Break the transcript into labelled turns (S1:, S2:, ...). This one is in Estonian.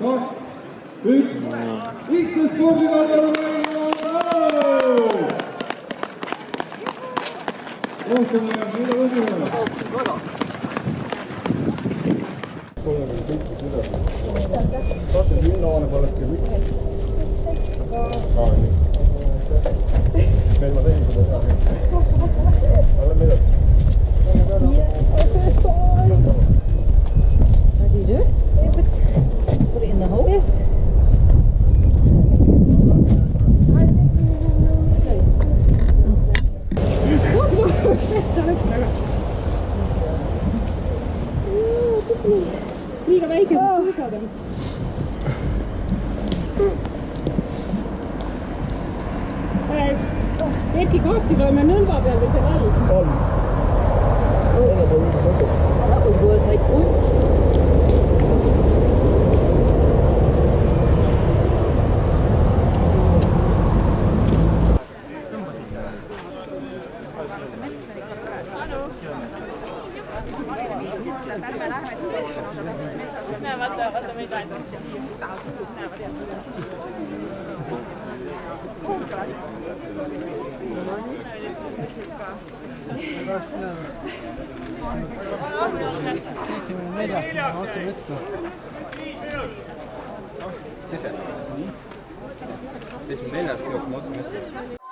S1: üks, X-e spordikalal! Rohkem jääb mida võdima. Saate linnahoone paleke kõik? Nii. Meil ma tegin seda teha. Alla midagi.
S2: Wat die doet? Put it in the hole. Yes. Liiga väikesed suusad on. Erki kaarti loeme nõlva peal või see all?
S1: On.
S2: Dat was wohl seit uns.
S3: Vaata meid aetas.
S1: Otse metsa.
S4: Keset. 74 jooksma otse metsa.